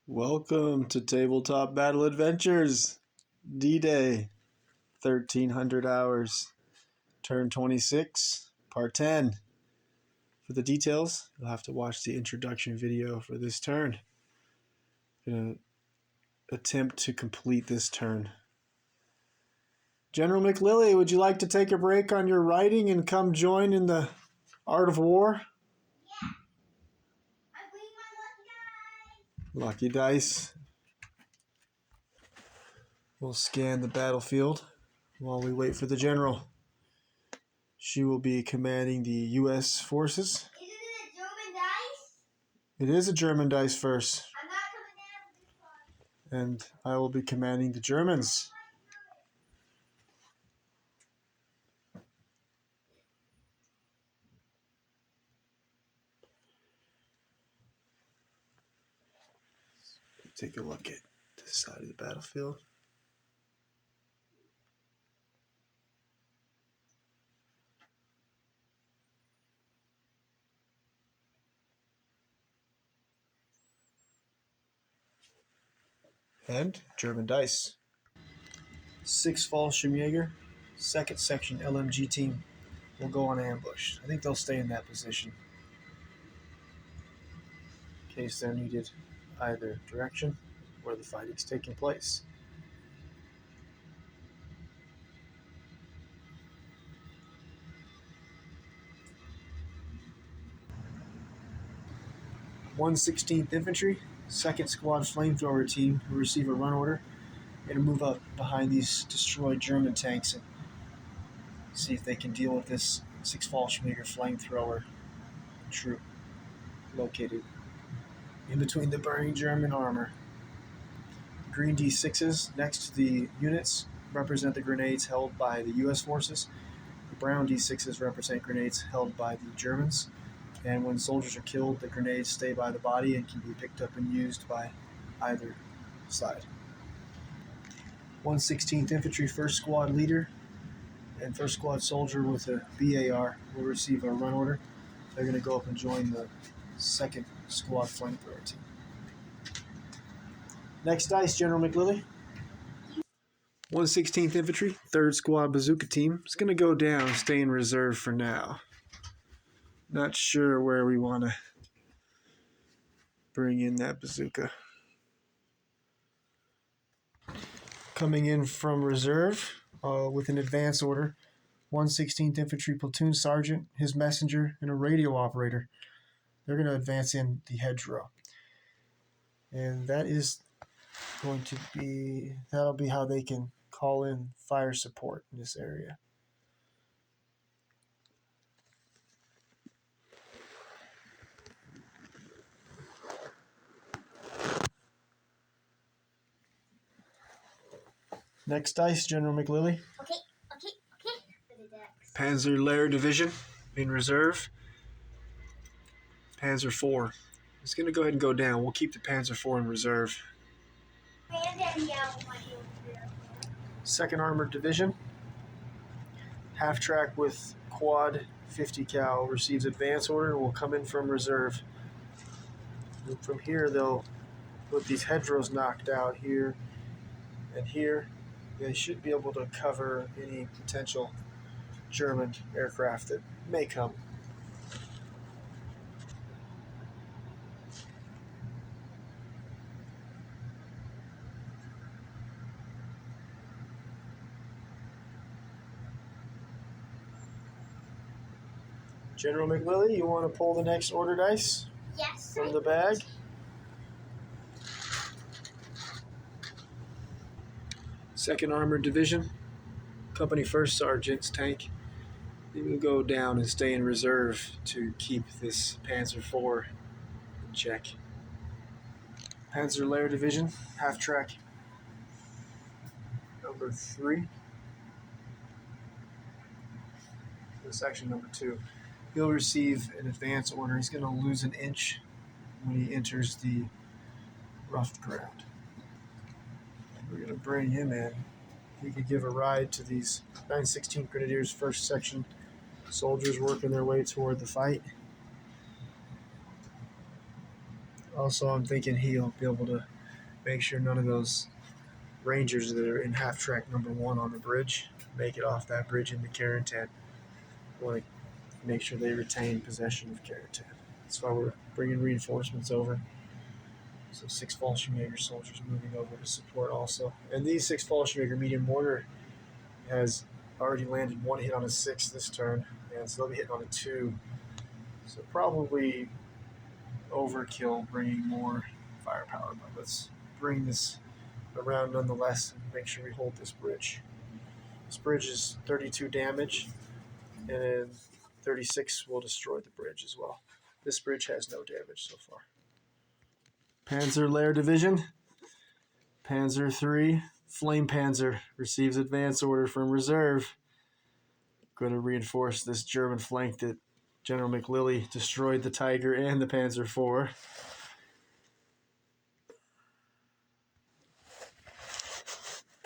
Welcome to Tabletop Battle Adventures, D-Day, 1300 hours, Turn 26, Part 10. For the details, you'll have to watch the introduction video for this turn. I'm going to attempt to complete this turn. General McLilly, would you like to take a break on your writing and come join in the art of war? Yeah. I'm bringing my Lucky dice. We'll scan the battlefield while we wait for the general. She will be commanding the U.S. forces. Isn't it a German dice? It is a German dice first. I'm not coming down with this one. And I will be commanding the Germans. Take a look at this side of the battlefield. And German dice. 6 Fallschirmjäger, 2nd Section LMG team will go on ambush. I think they'll stay in that position in case they're needed either direction where the fighting's taking place. (116th Infantry, 2nd Squad Flamethrower team will receive a run order. They're going to move up behind these destroyed German tanks and see if they can deal with this 6 Fallschirmjäger flamethrower troop located in between the burning German armor. Green D6s next to the units represent the grenades held by the U.S. forces. The brown D6s represent grenades held by the Germans. And when soldiers are killed, the grenades stay by the body and can be picked up and used by either side. 116th Infantry 1st Squad leader and 1st Squad soldier with a BAR will receive a run order. They're going to go up and join the 2nd Squad Flamethrower team. Next dice, General McLilly. 116th Infantry 3rd Squad Bazooka team is going to go down and stay in reserve for now. Not sure where we want to bring in that bazooka. Coming in from reserve with an advance order, 116th Infantry Platoon Sergeant, his messenger, and a radio operator. They're going to advance in the hedgerow. And that is going to be, that'll be how they can call in fire support in this area. Next dice, General McLilly. Okay. Panzer Lehr Division in reserve. Panzer IV. It's going to go ahead and go down. We'll keep the Panzer IV in reserve. 2nd Armored Division. Half-track with quad 50 cal receives advance order and will come in from reserve. And from here, they'll put these hedgerows knocked out here and here. They should be able to cover any potential German aircraft that may come. General McLilly, you want to pull the next order dice? Yes. From the bag? Second Armored Division, Company 1st Sergeant's tank. He will go down and stay in reserve to keep this Panzer IV in check. Panzer Lehr Division, half-track number 3. Section number 2. He'll receive an advance order. He's going to lose an inch when he enters the rough ground. We're going to bring him in. He could give a ride to these 916th Grenadiers 1st Section soldiers working their way toward the fight. Also, I'm thinking he'll be able to Make sure none of those Rangers that are in half track number 1 on the bridge make it off that bridge into Carentan. We want to make sure they retain possession of Carentan. That's why we're bringing reinforcements over. So 6 Fallschirmjäger soldiers moving over to support also. And these 6 Fallschirmjäger medium mortar has already landed 1 hit on a 6 this turn, and so they'll be hitting on a 2. So probably overkill bringing more firepower, but let's bring this around nonetheless and make sure we hold this bridge. This bridge is 32 damage, and then 36 will destroy the bridge as well. This bridge has no damage so far. Panzer Lair Division, Panzer III, Flame Panzer receives advance order from reserve. Going to reinforce this German flank that General McLilly destroyed the Tiger and the Panzer IV.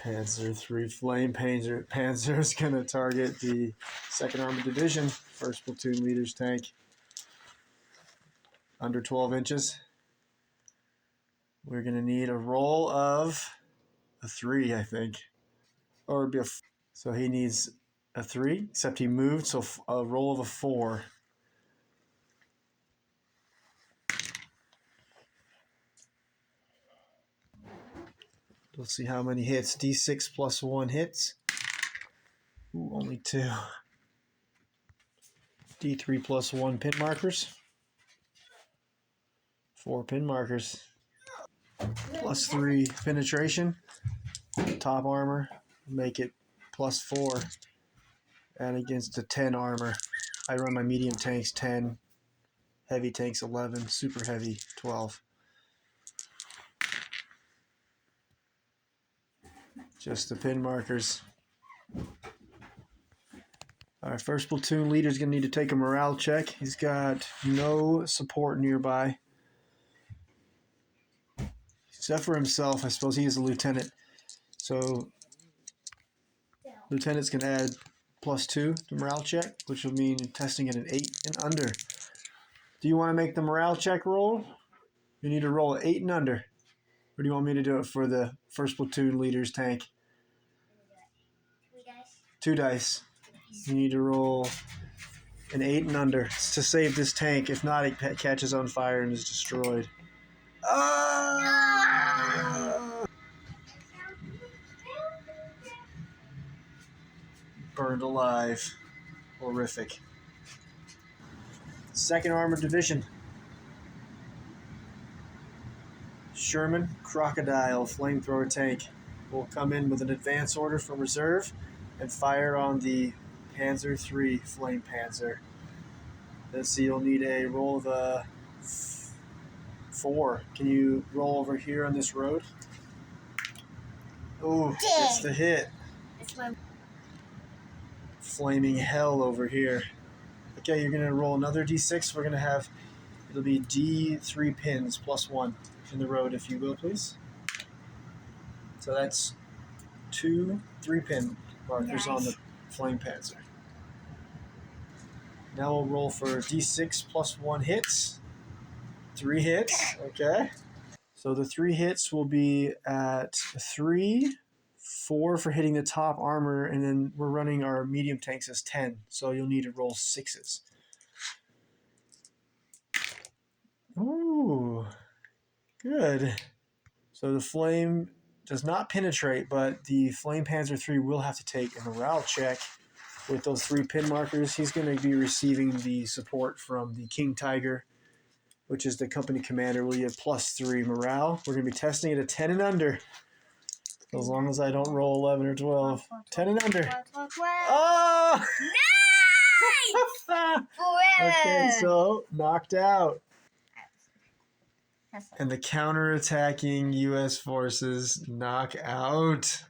Panzer III Flame Panzer is going to target the 2nd Armored Division, 1st Platoon Leader's tank, under 12 inches. We're going to need a roll of a 3, I think. Or it'd be so he needs a 3, except he moved, so a roll of a 4. Let's see how many hits. D6 plus 1 hits. Ooh, only 2. D3 plus 1 pin markers. 4 pin markers. Plus 3 penetration. Top armor. Make it plus 4. And against a 10 armor. I run my medium tanks 10. Heavy tanks 11. Super heavy 12. Just the pin markers. Our 1st platoon leader is going to need to take a morale check. He's got no support nearby. Except for himself. I suppose he is a lieutenant. So, lieutenant's going to add plus 2 to morale check, which will mean testing at an 8 and under. Do you want to make the morale check roll? You need to roll an 8 and under. Or do you want me to do it for the 1st platoon leader's tank? 2 dice. You need to roll an 8 and under to save this tank. If not, it catches on fire and is destroyed. Ah! Burned alive. Horrific. 2nd Armored Division. Sherman Crocodile flamethrower tank will come in with an advance order from reserve and fire on the Panzer III Flame Panzer. Let's see, you'll need a roll of a 4. Can you roll over here on this road? Oh, it's the hit. It's my Flaming hell over here. Okay, you're going to roll another d6. We're going to have, it'll be d3 pins plus 1 in the road, if you will, please. So that's 2 3-pin markers on the Flame Panzer. Now we'll roll for d6 plus 1 hits. 3 hits, okay. So the 3 hits will be at 3, 4 for hitting the top armor, and then we're running our medium tanks as 10, so you'll need to roll 6s. Ooh, good. So the flame does not penetrate, but the Flame Panzer III will have to take a morale check with those 3 pin markers. He's going to be receiving the support from the King Tiger, which is the company commander. Will get plus 3 morale. We're going to be testing it at 10 and under. As long as I don't roll 11 or 12. 10 and under. Oh! Nice! Okay, so knocked out. And the counterattacking U.S. forces knock out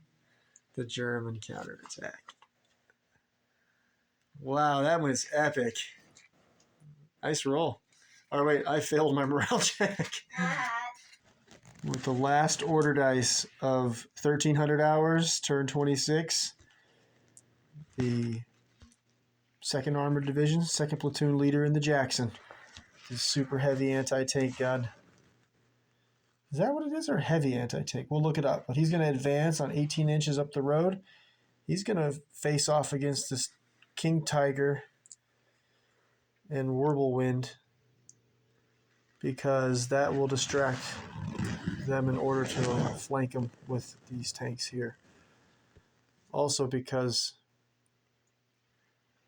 the German counterattack. Wow, that was epic. Nice roll. Oh, wait, I failed my morale check. With the last order dice of 1300 hours, turn 26, the 2nd Armored Division, 2nd Platoon Leader in the Jackson. His super heavy anti-tank gun. Is that what it is, or heavy anti-tank? We'll look it up. But he's going to advance on 18 inches up the road. He's going to face off against this King Tiger and Whirlwind because that will distract them in order to flank them with these tanks here. Also because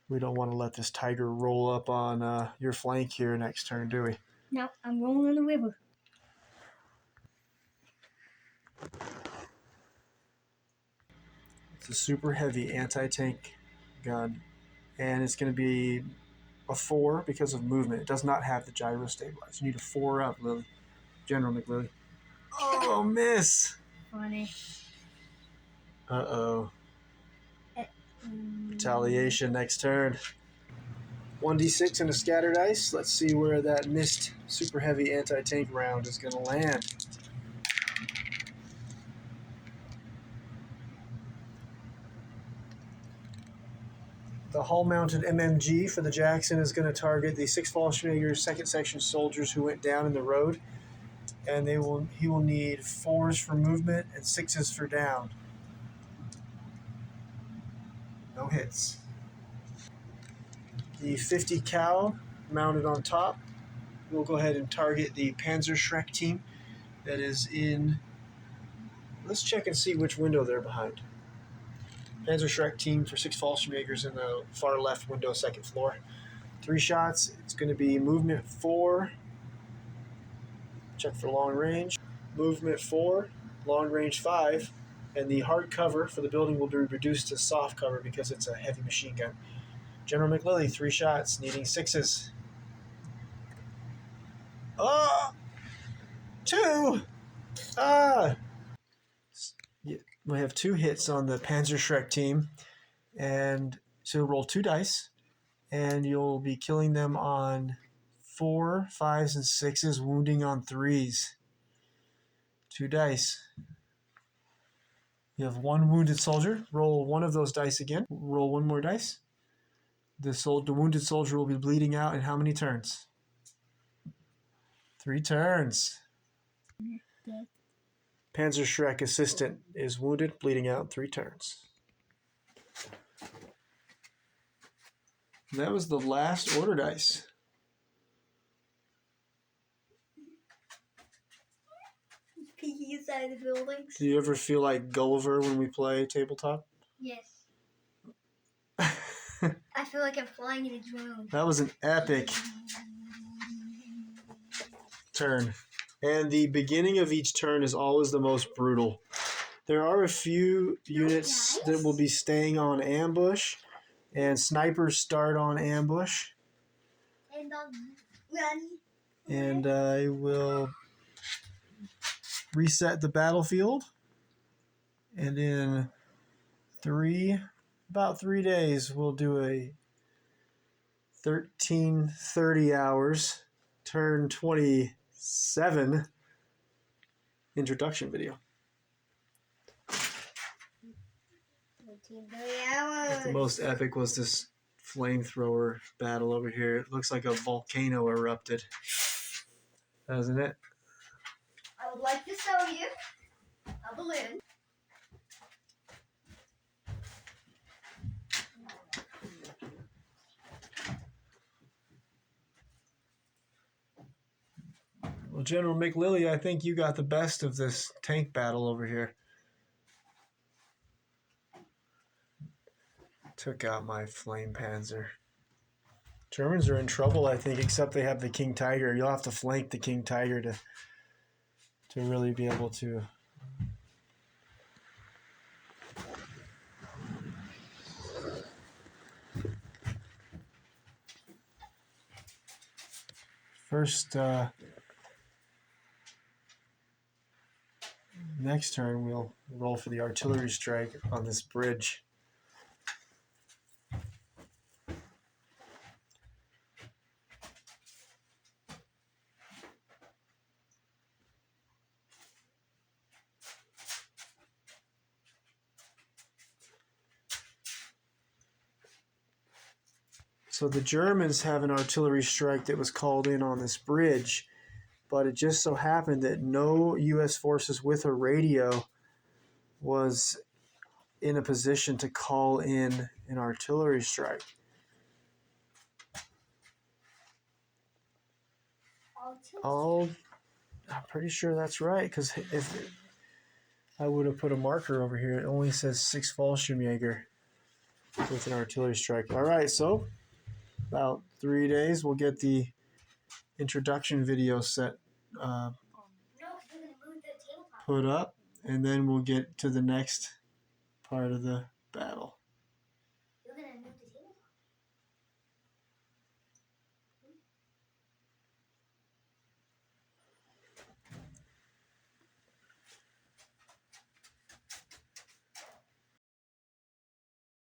we don't want to let this Tiger roll up on your flank here next turn, do we? No, I'm rolling in the river. It's a super heavy anti-tank gun, and it's going to be a 4 because of movement. It does not have the gyro stabilizer. You need a 4 up, Lily. General McLily. Oh, miss! Funny. Uh-oh. Retaliation next turn. 1d6 and a scattered ice. Let's see where that missed super heavy anti-tank round is going to land. The hull-mounted MMG for the Jackson is going to target the 6 Fallschläger 2nd Section soldiers who went down in the road, and he will need 4s for movement and 6s for down. No hits. The 50 cal mounted on top will go ahead and target the Panzer Shrek team that is in... Let's check and see which window they're behind. Panzer Shrek team for 6 Fallschlägers in the far left window, 2nd floor. 3 shots. It's going to be movement 4. Check for long range. Movement 4, long range 5. And the hard cover for the building will be reduced to soft cover because it's a heavy machine gun. General McLily, 3 shots, needing 6s. Oh! 2! Ah! We have 2 hits on the Panzer Shrek team. And so roll 2 dice. And you'll be killing them on 4, 5s, and 6s, wounding on 3s. 2 dice. You have 1 wounded soldier. Roll 1 of those dice again. Roll 1 more dice. The wounded soldier will be bleeding out in how many turns? 3 turns. Dead. Panzer Shrek assistant is wounded, bleeding out 3 turns. And that was the last order dice. Peeking inside the buildings. Do you ever feel like Gulliver when we play tabletop? Yes. I feel like I'm flying in a drone. That was an epic turn. And the beginning of each turn is always the most brutal. There are a few units that will be staying on ambush, and snipers start on ambush. And run. And I will reset the battlefield. And in about 3 days, we'll do a 1330 hours, turn 27 introduction video. 1330 hours. The most epic was this flamethrower battle over here. It looks like a volcano erupted, doesn't it? I would like to show you a balloon. Well, General McLily, I think you got the best of this tank battle over here. Took out my flame panzer. Germans are in trouble, I think, except they have the King Tiger. You'll have to flank the King Tiger to really be able to... First, next turn, we'll roll for the artillery strike on this bridge. So the Germans have an artillery strike that was called in on this bridge, but it just so happened that no U.S. forces with a radio was in a position to call in an artillery strike. I'm pretty sure that's right, because if I would have put a marker over here, it only says 6 Fallschirmjäger with an artillery strike. All right, so about 3 days, we'll get the introduction video set put up, and then we'll get to the next part of the battle.